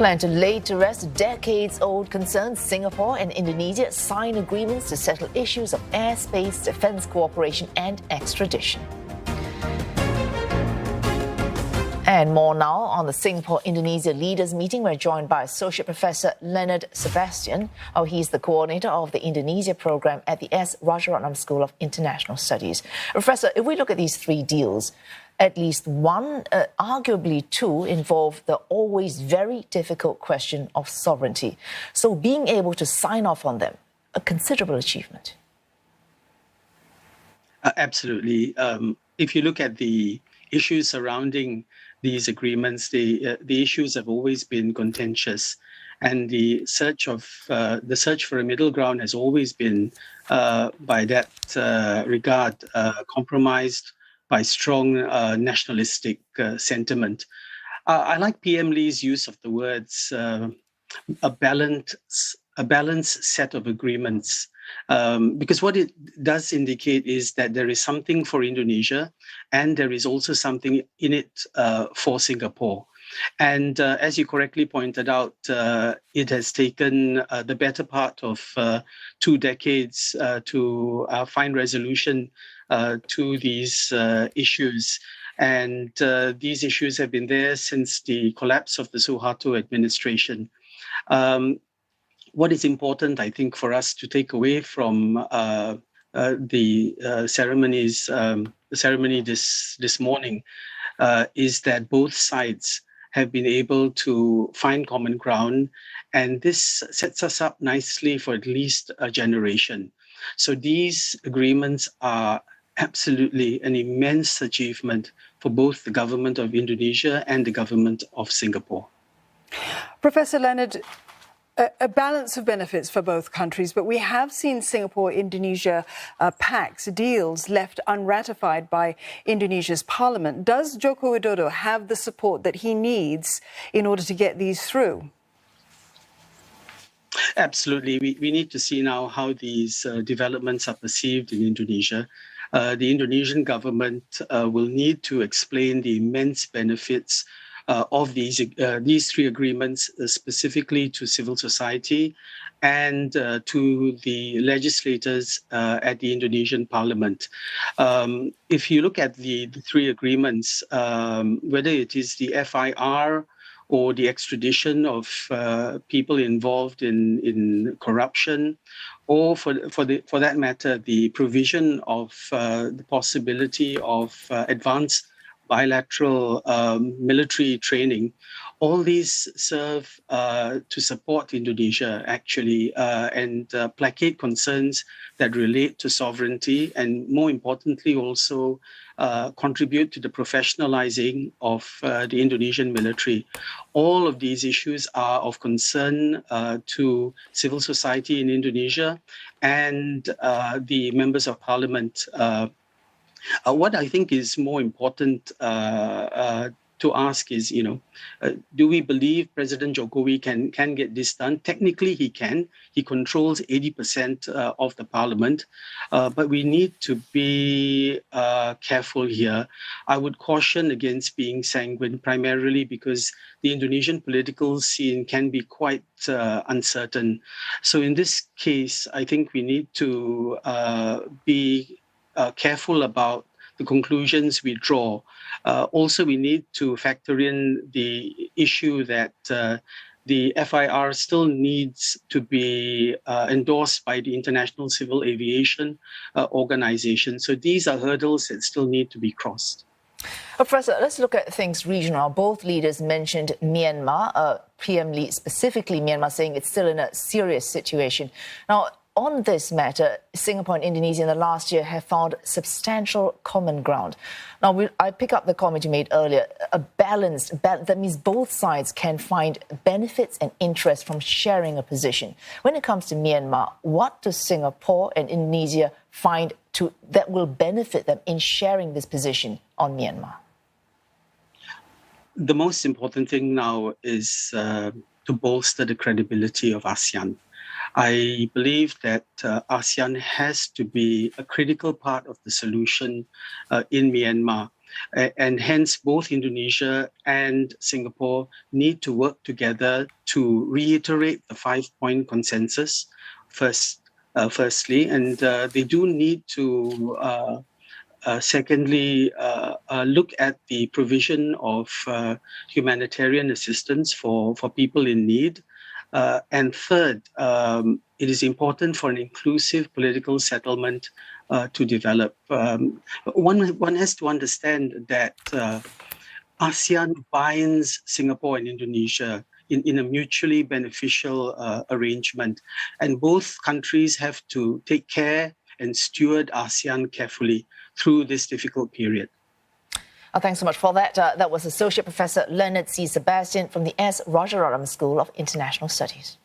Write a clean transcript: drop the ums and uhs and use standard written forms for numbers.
Plan to lay to rest decades-old concerns. Singapore and Indonesia sign agreements to settle issues of airspace, defence cooperation and extradition. And more now on the Singapore-Indonesia Leaders meeting. We're joined by Associate Professor Leonard Sebastian. He's the coordinator of the Indonesia program at the Rajaratnam School of International Studies. Professor, if we look at these three deals, at least one, arguably two, involve the always very difficult question of sovereignty. So being able to sign off on them, a considerable achievement. Absolutely. If you look at the issues surrounding these agreements, the issues have always been contentious, and the search for a middle ground has always been, by that regard, compromised by strong nationalistic sentiment. I like PM Lee's use of the words a balanced set of agreements, because what it does indicate is that there is something for Indonesia and there is also something in it for Singapore. And as you correctly pointed out, it has taken the better part of 2 decades to find resolution to these issues. And these issues have been there since the collapse of the Suharto administration. What is important, I think, for us to take away from the ceremony this morning is that both sides have been able to find common ground, and this sets us up nicely for at least a generation. So these agreements are absolutely an immense achievement for both the government of Indonesia and the government of Singapore. Professor Leonard, a balance of benefits for both countries, but we have seen Singapore-Indonesia pacts, deals left unratified by Indonesia's parliament. Does Joko Widodo have the support that he needs in order to get these through? Absolutely. We need to see now how these developments are perceived in Indonesia. The Indonesian government will need to explain the immense benefits of these three agreements, specifically to civil society and to the legislators at the Indonesian parliament. If you look at the three agreements, whether it is the FIR or the extradition of people involved in corruption, or for that matter, the provision of the possibility of advanced bilateral military training, all these serve to support Indonesia, actually, and placate concerns that relate to sovereignty, and more importantly, also contribute to the professionalizing of the Indonesian military. All of these issues are of concern to civil society in Indonesia and the members of parliament. What I think is more important to ask is, do we believe President Jokowi can get this done? Technically, he can. He controls 80% of the parliament, but we need to be careful here. I would caution against being sanguine, primarily because the Indonesian political scene can be quite uncertain. So in this case, I think we need to be careful about the conclusions we draw. Also, we need to factor in the issue that the FIR still needs to be endorsed by the International Civil Aviation Organization. So these are hurdles that still need to be crossed. Professor, let's look at things regional. Both leaders mentioned Myanmar, PM Lee specifically Myanmar, saying it's still in a serious situation. Now, on this matter, Singapore and Indonesia in the last year have found substantial common ground. Now, I pick up the comment you made earlier, that means both sides can find benefits and interest from sharing a position. When it comes to Myanmar, what does Singapore and Indonesia find that will benefit them in sharing this position on Myanmar? The most important thing now is to bolster the credibility of ASEAN. I believe that ASEAN has to be a critical part of the solution in Myanmar. And hence both Indonesia and Singapore need to work together to reiterate the 5-point consensus firstly, and they do need to secondly look at the provision of humanitarian assistance for people in need. And third, it is important for an inclusive political settlement to develop. One has to understand that ASEAN binds Singapore and Indonesia in a mutually beneficial arrangement. And both countries have to take care and steward ASEAN carefully through this difficult period. Thanks so much for that. That was Associate Professor Leonard Sebastian from the S. Rajaratnam School of International Studies.